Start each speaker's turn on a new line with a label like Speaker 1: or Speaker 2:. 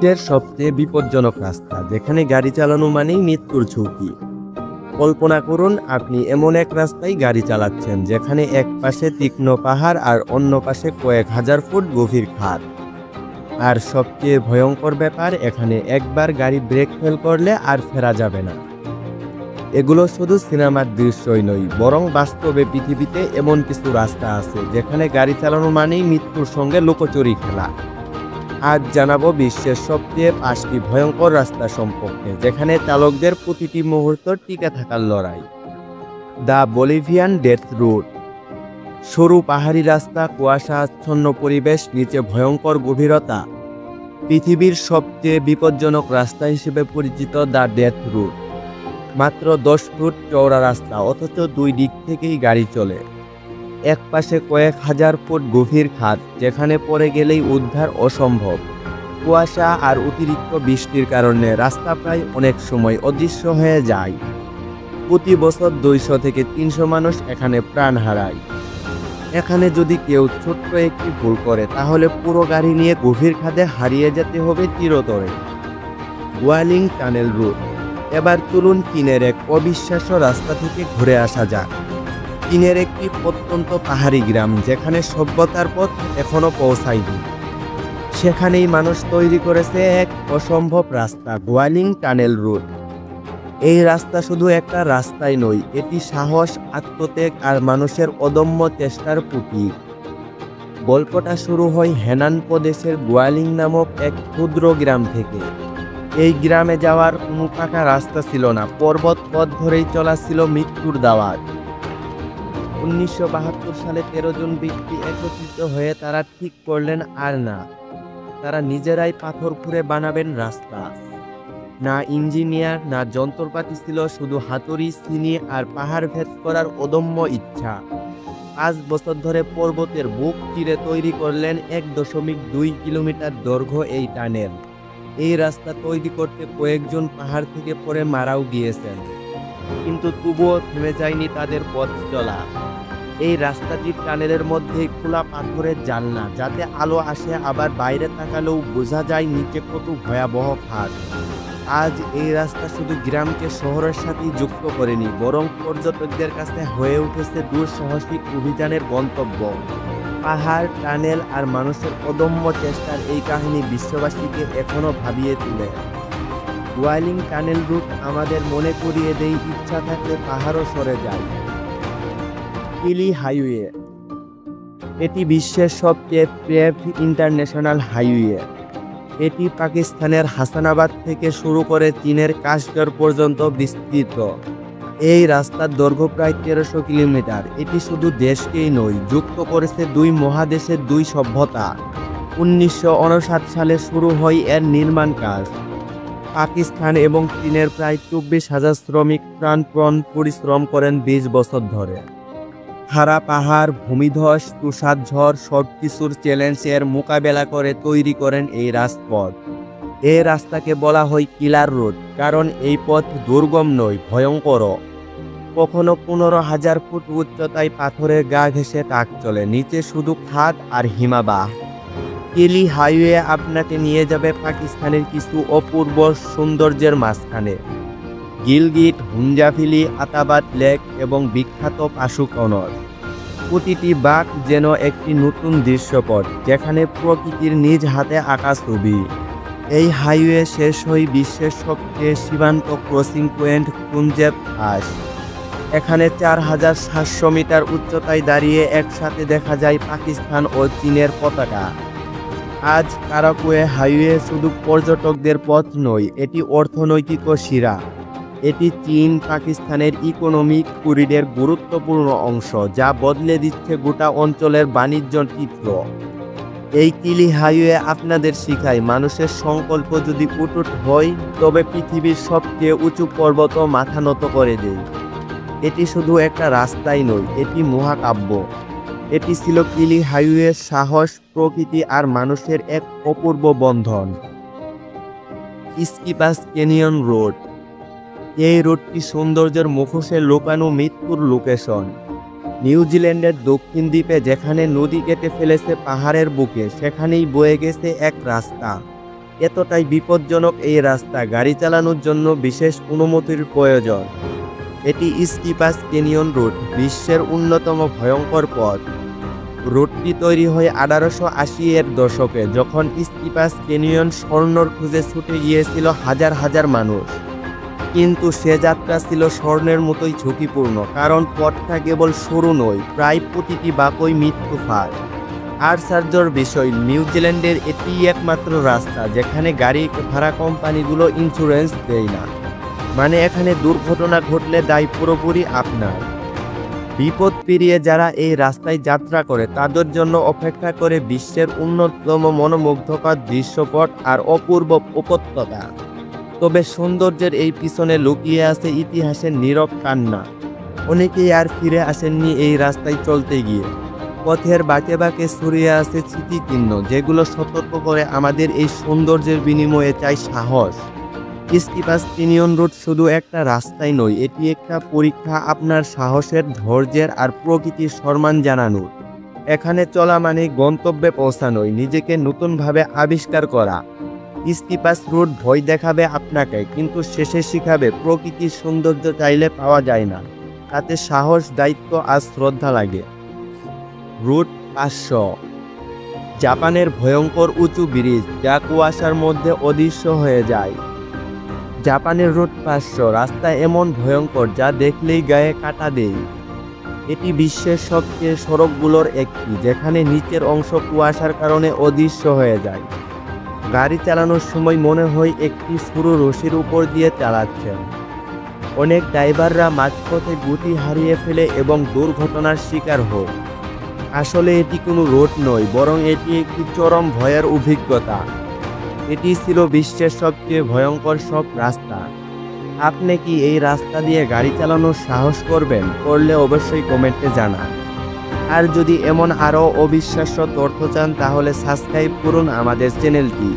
Speaker 1: বিশ্বের সবচেয়ে বিপজ্জনক রাস্তা, যেখানে গাড়ি চালানো মানেই মৃত্যুর ঝুঁকি। কল্পনা করুন আপনি এমন এক রাস্তায় গাড়ি চালাচ্ছেন যেখানে এক পাশে তীক্ষ্ণ পাহাড় আর অন্য পাশে কয়েক হাজার ফুট গভীর খাদ। আর সবচেয়ে ভয়ঙ্কর ব্যাপার, এখানে একবার গাড়ি ব্রেক ফেল করলে আর ফেরা যাবে না। এগুলো শুধু সিনেমার দৃশ্যই নয়, বরং বাস্তবে পৃথিবীতে এমন কিছু রাস্তা আছে যেখানে গাড়ি চালানো মানেই মৃত্যুর সঙ্গে লুকোচুরি খেলা। আজ জানাবো বিশ্বের সবচেয়ে 5টি ভয়ঙ্কর রাস্তা সম্পর্কে, যেখানে চালকদের প্রতিটি মুহূর্ত টিকে থাকার লড়াই। The Bolivian death route. সরু পাহাড়ি রাস্তা, কুয়াশা আচ্ছন্ন পরিবেশ, নিচে ভয়ঙ্কর গভীরতা। পৃথিবীর সবচেয়ে বিপজ্জনক রাস্তা হিসেবে পরিচিত দ্য ডেথ রুট। মাত্র 10 ফুট চওড়া রাস্তা, অথচ দুই দিক থেকেই গাড়ি চলে। এক পাশে কয়েক হাজার ফুট গভীর খাদ, যেখানে পড়ে গেলেই উদ্ধার অসম্ভব। কুয়াশা আর অতিরিক্ত বৃষ্টির কারণে রাস্তা প্রায় অনেক সময় অদৃশ্য হয়ে যায়। প্রতি বছর 200 থেকে 300 মানুষ এখানে প্রাণ হারায়। এখানে যদি কেউ ছোট্ট একটি ভুল করে, তাহলে পুরো গাড়ি নিয়ে গভীর খাদে হারিয়ে যেতে হবে চিরতরে। ওয়ালিং টানেল রুট। এবার চলুন চীনের এক অবিশ্বাস্য রাস্তা থেকে ঘুরে আসা যাক। চীনের একটি প্রত্যন্ত পাহাড়ি গ্রাম, যেখানে সভ্যতার পথ এখনো পৌঁছায়নি। সেখানেই মানুষ তৈরি করেছে এক অসম্ভব রাস্তা, ওয়ালিং টানেল রুট। এই রাস্তা শুধু একটা রাস্তাই নয়, এটি সাহস, আত্মত্যাগ আর মানুষের অদম্য চেষ্টার প্রতীক। গল্পটা শুরু হয় হেনান প্রদেশের ওয়ালিং নামক এক ক্ষুদ্র গ্রাম থেকে। এই গ্রামে যাওয়ার কোনো পাকা রাস্তা ছিল না, পর্বত পথ ধরেই চলা ছিল মৃত্যুর দাওয়াত। 1972 সালে 13 জন ব্যক্তি একত্রিত হয়ে তারা ঠিক করলেন, আর না, তারা নিজেরাই পাথর খুঁড়ে বানাবেন রাস্তা। না ইঞ্জিনিয়ার, না যন্ত্রপাতি ছিল, শুধু হাতুড়ি, চিনি আর পাহাড় ভেদ করার অদম্য ইচ্ছা। 5 বছর ধরে পর্বতের বুক চিরে তৈরি করলেন 1.2 কিলোমিটার দৈর্ঘ্য এই টানেল। এই রাস্তা তৈরি করতে কয়েকজন পাহাড় থেকে পড়ে মারাও গিয়েছেন, কিন্তু তবুও থেমে যায়নি তাদের পথ চলা। এই রাস্তাটির টানেলের মধ্যে খোলা পাথরের জানলা, যাতে আলো আসে, আবার বাইরে তাকালেও বোঝা যায় নিচে কত ভয়াবহ খাদ। আজ এই রাস্তা শুধু গ্রামকে শহরের সাথে যুক্ত করেনি, বরং পর্যটকদের কাছে হয়ে উঠেছে দুঃসাহসিক অভিযানের গন্তব্য। পাহাড়, টানেল আর মানুষের অদম্য চেষ্টার এই কাহিনী বিশ্ববাসীকে এখনো ভাবিয়ে তোলে। ওয়ালিং টানেল রুট আমাদের মনে করিয়ে দেয়, ইচ্ছা থাকলে পাহাড়ও সরে যায়। কিলি হাইওয়ে। এটি বিশ্বের সবচেয়ে পেভড ইন্টারন্যাশনাল হাইওয়ে। এটি পাকিস্তানের হাসানাবাদ থেকে শুরু করে চীনের কাশগড় পর্যন্ত বিস্তৃত। এই রাস্তার দৈর্ঘ্য প্রায় 1300 কিলোমিটার। এটি শুধু দেশকেই নয়, যুক্ত করেছে 2 মহাদেশের 2 সভ্যতা। 1959 সালে শুরু হয় এর নির্মাণ কাজ। পাকিস্তান এবং চীনের প্রায় 24,000 শ্রমিক প্রাণপণ পরিশ্রম করেন 20 বছর ধরে। খাড়া পাহাড়, ভূমিধস, তুষার ঝড়, সবকিছুর চ্যালেঞ্জের মোকাবেলা করে তৈরি করেন এই রাজপথ। এই রাস্তাকে বলা হয় কিলার রোড, কারণ এই পথ দুর্গম নয়, ভয়ঙ্কর। কখনো 15,000 ফুট উচ্চতায় পাথরের গা ঘেঁষে ট্রাক চলে, নিচে শুধু খাদ আর হিমাবাহ। কিলি হাইওয়ে আপনাকে নিয়ে যাবে পাকিস্তানের কিছু অপূর্ব সৌন্দর্যের মাঝখানে। গিলগিট, হুঞ্জাফিলি, আতাবাদ লেক এবং বিখ্যাত পাশু কনর। প্রতিটি বাঁক যেন একটি নতুন দৃশ্যপট, যেখানে প্রকৃতির নিজ হাতে আঁকা ছবি। এই হাইওয়ে শেষ হয় বিশ্বের সবচেয়ে সীমান্ত ক্রসিং পয়েন্ট কুনজেব পাস। এখানে 4700 মিটার উচ্চতায় দাঁড়িয়ে একসাথে দেখা যায় পাকিস্তান ও চীনের পতাকা। আজ কারাকোয়ে হাইওয়ে শুধু পর্যটকদের পথ নয়, এটি অর্থনৈতিক শিরা। এটি চীন পাকিস্তানের ইকোনমিক করিডোরের গুরুত্বপূর্ণ অংশ, যা বদলে দিচ্ছে গোটা অঞ্চলের বাণিজ্য চিত্র। এই কিলি হাইওয়ে আপনাদের শেখায়, মানুষের সংকল্প যদি অটুট হয়, তবে পৃথিবীর সবচেয়ে উঁচু পর্বত মাথা নত করে দেয়। এটি শুধু একটা রাস্তাই নয়, এটি মহাকাব্য। এটি ছিল কিলি হাইওয়ের সাহস, প্রকৃতি আর মানুষের এক অপূর্ব বন্ধন। স্কিপাস ক্যানিয়ন রোড। এই রোডটি সৌন্দর্যের মুখোশে লুকানো মৃত্যুর লোকেশন। নিউজিল্যান্ডের দক্ষিণ দ্বীপে যেখানে নদী কেটে ফেলেছে পাহাড়ের বুকে, সেখানেই বয়ে গেছে এক রাস্তা। এতটাই বিপজ্জনক এই রাস্তা, গাড়ি চালানোর জন্য বিশেষ অনুমতির প্রয়োজন। এটি স্কিপাস ক্যানিয়ন রুট, বিশ্বের অন্যতম ভয়ঙ্কর পথ। রুটটি তৈরি হয় 1880 এর দশকে, যখন স্কিপাস ক্যানিয়ন স্বর্ণর খুঁজে ছুটে গিয়েছিল হাজার হাজার মানুষ। কিন্তু সে যাত্রা ছিল স্বর্ণের মতোই ঝুঁকিপূর্ণ, কারণ পথটা কেবল সরু নয়, প্রায় প্রতিটি বাঁকই মৃত্যু ফাঁদ। আশ্চর্যের বিষয়, নিউজিল্যান্ডের এটিই একমাত্র রাস্তা যেখানে গাড়ি ভাড়া কোম্পানিগুলো ইন্স্যুরেন্স দেয় না। মানে এখানে দুর্ঘটনা ঘটলে দায় পুরোপুরি আপনার। বিপদ পেরিয়ে যারা এই রাস্তায় যাত্রা করে তাদের জন্য অপেক্ষা করে বিশ্বের অন্যতম মনোমুগ্ধকর দৃশ্যপট আর অপূর্ব উপত্যকা। তবে সৌন্দর্যের এই পিছনে লুকিয়ে আছে ইতিহাসের নীরব কান্না। অনেকেই আর ফিরে আসেননি এই রাস্তায় চলতে গিয়ে। পথের বাঁকে বাঁকে ছড়িয়ে আছে স্মৃতিচিহ্ন, যেগুলো সতর্ক করে আমাদের এই সৌন্দর্যের বিনিময়ে চাই সাহস। স্কিপাস ক্যানিয়ন রুট শুধু একটা রাস্তাই নয়, এটি একটা পরীক্ষা আপনার সাহসের, ধৈর্যের আর প্রকৃতির সম্মান জানানোর। এখানে চলা মানে গন্তব্যে পৌঁছানোই, নিজেকে নতুনভাবে আবিষ্কার করা। স্কিপাস রুট ভয় দেখাবে আপনাকে, কিন্তু শেষে শিখাবে প্রকৃতির সৌন্দর্য চাইলে পাওয়া যায় না, তাতে সাহস, দায়িত্ব আর শ্রদ্ধা লাগে। রুট 500, জাপানের ভয়ঙ্কর উঁচু ব্রিজ যা কুয়াশার মধ্যে অদৃশ্য হয়ে যায়। জাপানের রুট 500 রাস্তা এমন ভয়ঙ্কর যা দেখলেই গায়ে কাঁটা দেয়। এটি বিশ্বের সবচেয়ে সড়কগুলোর একটি, যেখানে নিচের অংশ কুয়াশার কারণে অদৃশ্য হয়ে যায়। গাড়ি চালানোর সময় মনে হয় একটি সরু রশির উপর দিয়ে চালাচ্ছেন। অনেক ড্রাইভাররা মাঝপথে গতি হারিয়ে ফেলে এবং দুর্ঘটনার শিকার হয়। আসলে এটি কোনো রোড নয়, বরং এটি একটি চরম ভয়ের অভিজ্ঞতা। এটি ছিল বিশ্বের সবচেয়ে ভয়ঙ্কর সব রাস্তা। আপনি কি এই রাস্তা দিয়ে গাড়ি চালানোর সাহস করবেন? করলে অবশ্যই কমেন্টে জানান। আর যদি এমন আরও অবিশ্বাস্য তথ্য চান তাহলে সাবস্ক্রাইব করুন আমাদের চ্যানেলটি।